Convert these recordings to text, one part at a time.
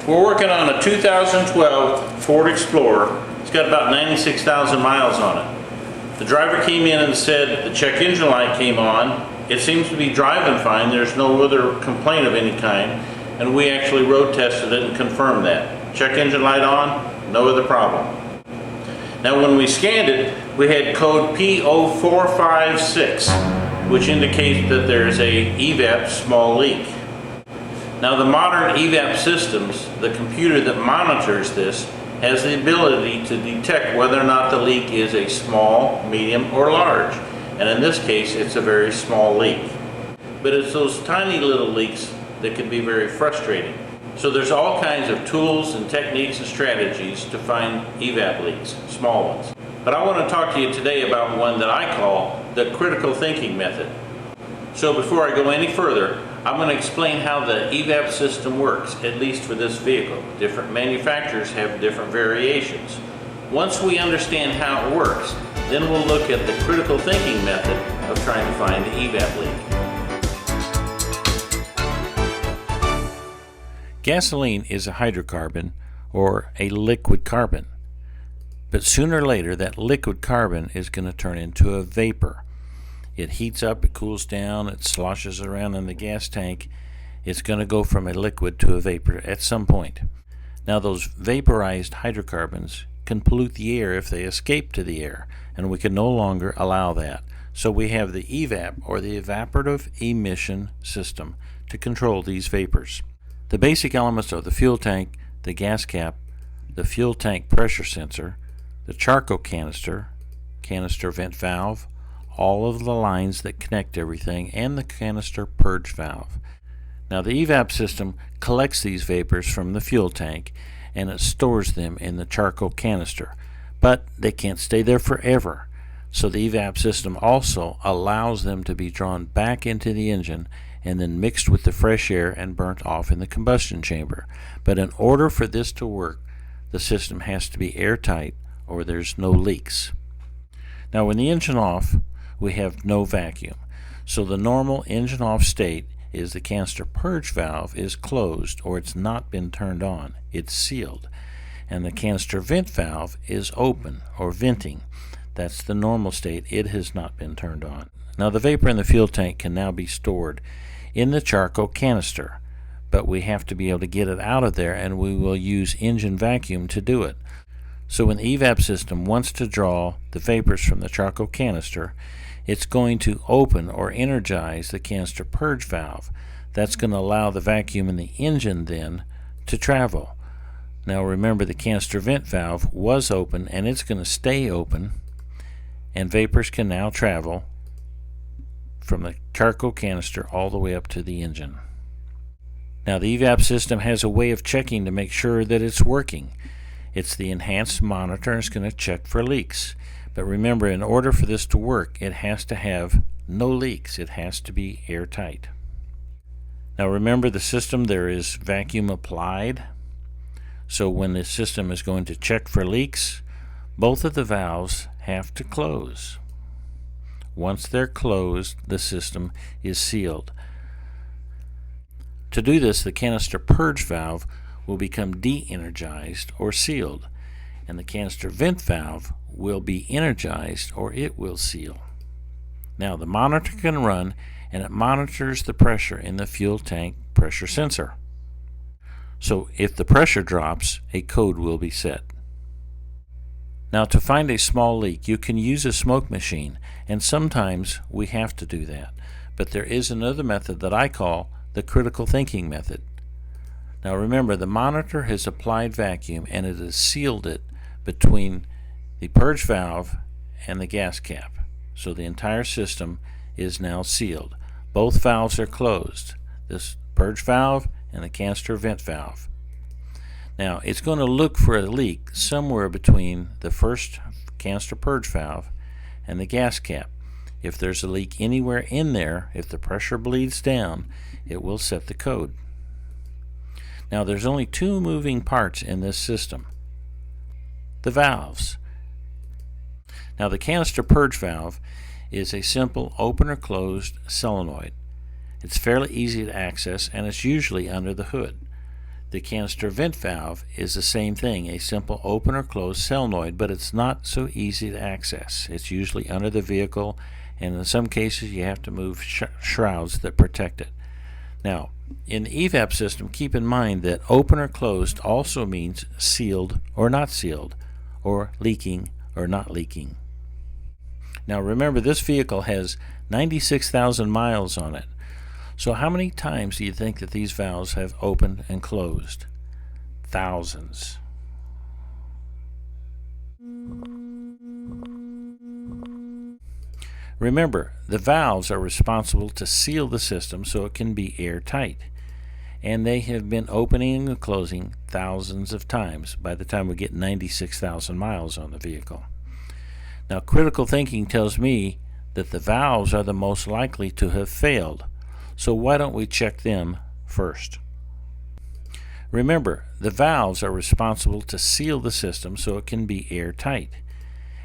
We're working on a 2012 Ford Explorer. It's got about 96,000 miles on it. The driver came in and said the check engine light came on. It seems to be driving fine. There's no other complaint of any kind. And we actually road tested it and confirmed that. Check engine light on, no other problem. Now when we scanned it, we had code P0456, which indicates that there's a Evap small leak. Now the modern Evap systems, the computer that monitors this, has the ability to detect whether or not the leak is a small, medium, or large. And in this case, it's a very small leak. But it's those tiny little leaks that can be very frustrating. So there's all kinds of tools and techniques and strategies to find Evap leaks, small ones. But I want to talk to you today about one that I call the critical thinking method. So before I go any further, I'm going to explain how the Evap system works, at least for this vehicle. Different manufacturers have different variations. Once we understand how it works, then we'll look at the critical thinking method of trying to find the Evap leak. Gasoline is a hydrocarbon or a liquid carbon. But sooner or later that liquid carbon is going to turn into a vapor. It heats up, it cools down, it sloshes around in the gas tank. It's going to go from a liquid to a vapor at some point. Now those vaporized hydrocarbons can pollute the air if they escape to the air, and we can no longer allow that. So we have the Evap, or the evaporative emission system, to control these vapors. The basic elements are the fuel tank, the gas cap, the fuel tank pressure sensor, the charcoal canister, canister vent valve, all of the lines that connect everything, and the canister purge valve. Now the Evap system collects these vapors from the fuel tank and it stores them in the charcoal canister, but they can't stay there forever. So the Evap system also allows them to be drawn back into the engine and then mixed with the fresh air and burnt off in the combustion chamber. But in order for this to work, the system has to be airtight or there's no leaks. Now when the engine off, we have no vacuum. So the normal engine off state is the canister purge valve is closed or it's not been turned on. It's sealed. And the canister vent valve is open or venting. That's the normal state. It has not been turned on. Now the vapor in the fuel tank can now be stored in the charcoal canister, but we have to be able to get it out of there, and we will use engine vacuum to do it. So when the Evap system wants to draw the vapors from the charcoal canister, it's going to open or energize the canister purge valve. That's going to allow the vacuum in the engine then to travel. Now remember, the canister vent valve was open and it's going to stay open, and vapors can now travel from the charcoal canister all the way up to the engine. Now the Evap system has a way of checking to make sure that it's working. It's the enhanced monitor, and it's going to check for leaks. But remember, in order for this to work, it has to have no leaks. It has to be airtight. Now remember, the system, there is vacuum applied. So when the system is going to check for leaks, both of the valves have to close. Once they're closed, the system is sealed. To do this, the canister purge valve will become de-energized or sealed, and the canister vent valve will be energized or it will seal. Now the monitor can run, and it monitors the pressure in the fuel tank pressure sensor. So if the pressure drops, a code will be set. Now to find a small leak, you can use a smoke machine, and sometimes we have to do that. But there is another method that I call the critical thinking method. Now remember, the monitor has applied vacuum and it has sealed it between the purge valve and the gas cap. So the entire system is now sealed. Both valves are closed, this purge valve and the canister vent valve. Now it's going to look for a leak somewhere between the first canister purge valve and the gas cap. If there's a leak anywhere in there, if the pressure bleeds down, it will set the code. Now there's only two moving parts in this system: the valves. Now the canister purge valve is a simple open or closed solenoid. It's fairly easy to access, and it's usually under the hood. The canister vent valve is the same thing, a simple open or close solenoid, but it's not so easy to access. It's usually under the vehicle, and in some cases you have to move shrouds that protect it. Now, in the Evap system, keep in mind that open or closed also means sealed or not sealed, or leaking or not leaking. Now remember, this vehicle has 96,000 miles on it. So how many times do you think that these valves have opened and closed? Thousands. Remember, the valves are responsible to seal the system so it can be airtight. And they have been opening and closing thousands of times by the time we get 96,000 miles on the vehicle. Now, critical thinking tells me that the valves are the most likely to have failed. So why don't we check them first? Remember, the valves are responsible to seal the system so it can be airtight.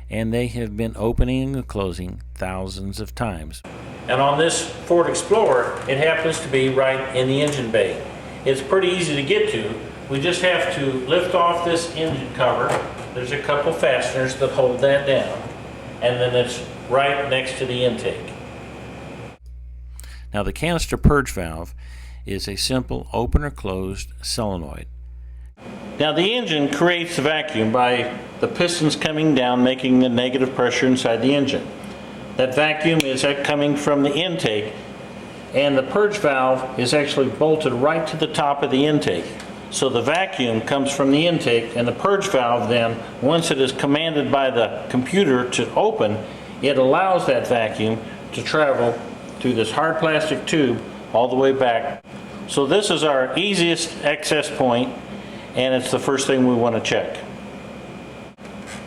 And they have been opening and closing thousands of times. And on this Ford Explorer, it happens to be right in the engine bay. It's pretty easy to get to. We just have to lift off this engine cover. There's a couple fasteners that hold that down. And then it's right next to the intake. Now the canister purge valve is a simple open or closed solenoid. Now the engine creates the vacuum by the pistons coming down, making the negative pressure inside the engine. That vacuum is coming from the intake, and the purge valve is actually bolted right to the top of the intake. So the vacuum comes from the intake, and the purge valve then, once it is commanded by the computer to open, it allows that vacuum to travel through this hard plastic tube all the way back. So this is our easiest access point, and it's the first thing we want to check.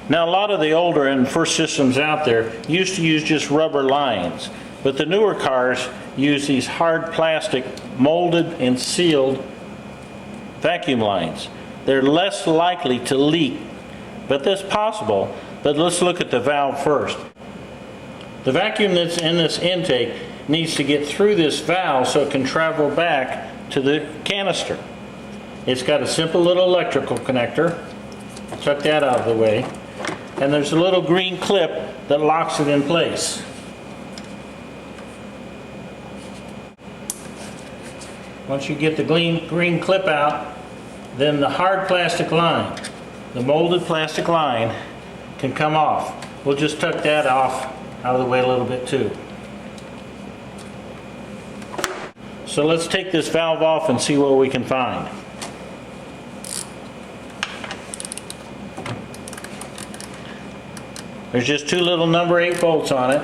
Now a lot of the older and first systems out there used to use just rubber lines, but the newer cars use these hard plastic molded and sealed vacuum lines. They're less likely to leak, but that's possible. But let's look at the valve first. The vacuum that's in this intake needs to get through this valve so it can travel back to the canister. It's got a simple little electrical connector. Tuck that out of the way. And there's a little green clip that locks it in place. Once you get the green clip out, then the hard plastic line, the molded plastic line, can come off. We'll just tuck that off out of the way a little bit too. So let's take this valve off and see what we can find. There's just two little number 8 bolts on it.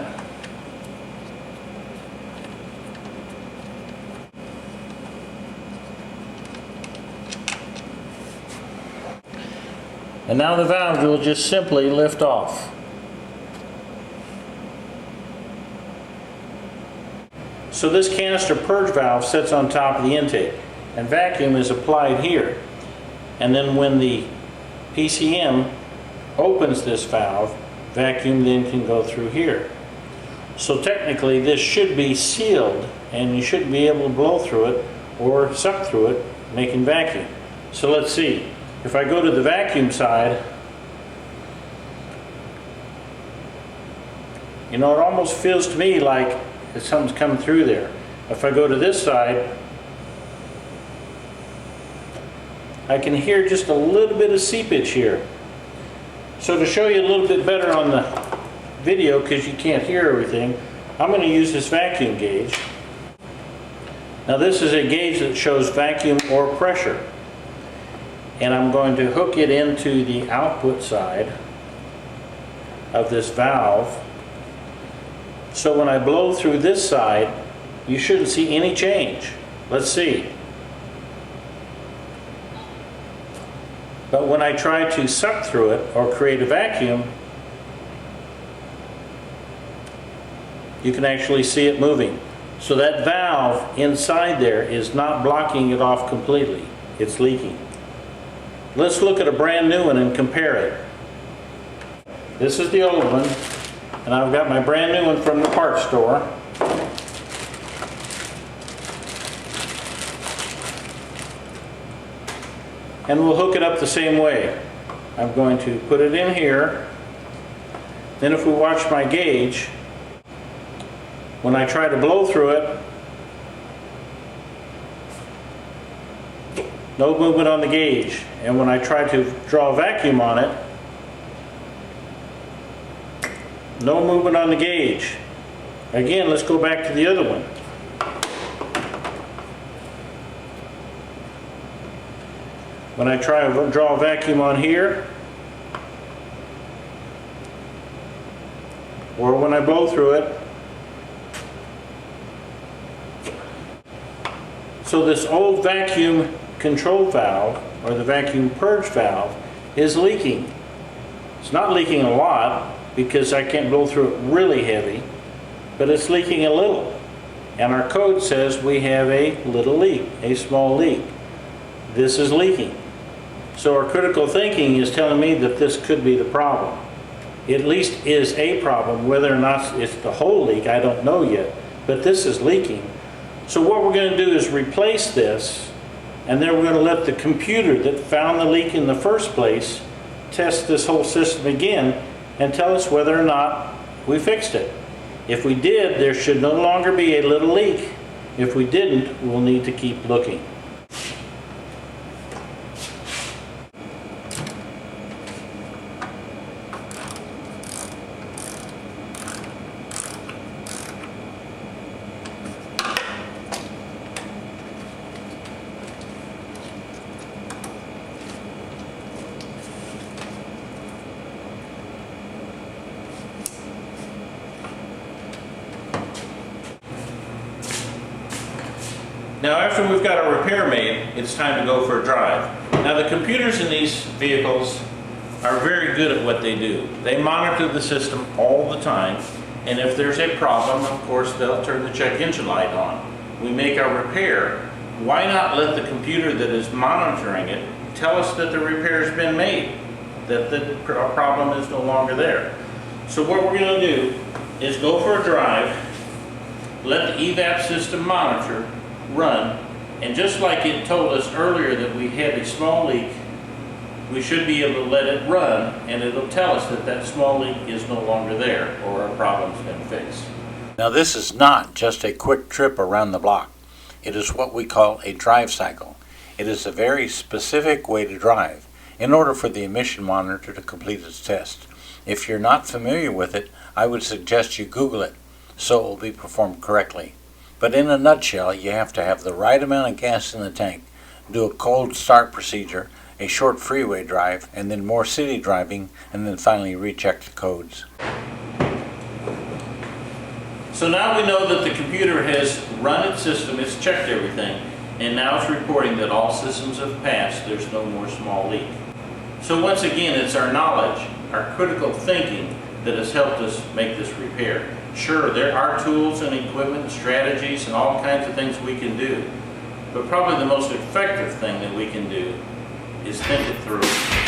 And now the valve will just simply lift off. So this canister purge valve sits on top of the intake, and vacuum is applied here. And then when the PCM opens this valve, vacuum then can go through here. So technically this should be sealed, and you shouldn't be able to blow through it or suck through it, making vacuum. So let's see. If I go to the vacuum side, you know, it almost feels to me like something's coming through there. If I go to this side, I can hear just a little bit of seepage here. So to show you a little bit better on the video, because you can't hear everything, I'm going to use this vacuum gauge. Now this is a gauge that shows vacuum or pressure. And I'm going to hook it into the output side of this valve. So when I blow through this side, you shouldn't see any change. Let's see. But when I try to suck through it or create a vacuum, you can actually see it moving. So that valve inside there is not blocking it off completely. It's leaking. Let's look at a brand new one and compare it. This is the old one, and I've got my brand new one from the parts store. and we'll hook it up the same way. I'm going to put it in here. Then if we watch my gauge, when I try to blow through it, no movement on the gauge. And when I try to draw a vacuum on it, no movement on the gauge. Again, let's go back to the other one. When I try to draw a vacuum on here, or when I blow through it, so this old vacuum control valve, or the vacuum purge valve, is leaking. It's not leaking a lot because I can't blow through it really heavy, but it's leaking a little. And our code says we have a little leak, a small leak. This is leaking. So our critical thinking is telling me that this could be the problem. It at least is a problem. Whether or not it's the whole leak, I don't know yet, but this is leaking. So what we're going to do is replace this, and then we're going to let the computer that found the leak in the first place test this whole system again and tell us whether or not we fixed it. If we did, there should no longer be a little leak. If we didn't, we'll need to keep looking. Now after we've got a repair made, it's time to go for a drive. Now the computers in these vehicles are very good at what they do. They monitor the system all the time, and if there's a problem, of course, they'll turn the check engine light on. We make our repair. Why not let the computer that is monitoring it tell us that the repair has been made, that the problem is no longer there? So what we're going to do is go for a drive, let the Evap system monitor run, and just like it told us earlier that we had a small leak, we should be able to let it run, and it'll tell us that that small leak is no longer there, or our problem's been fixed. Now this is not just a quick trip around the block. It is what we call a drive cycle. It is a very specific way to drive in order for the emission monitor to complete its test. If you're not familiar with it, I would suggest you Google it so it will be performed correctly. But in a nutshell, you have to have the right amount of gas in the tank, do a cold start procedure, a short freeway drive, and then more city driving, and then finally recheck the codes. So now we know that the computer has run its system, it's checked everything, and now it's reporting that all systems have passed, there's no more small leak. So once again, it's our knowledge, our critical thinking that has helped us make this repair. Sure, there are tools and equipment and strategies and all kinds of things we can do, but probably the most effective thing that we can do is think it through.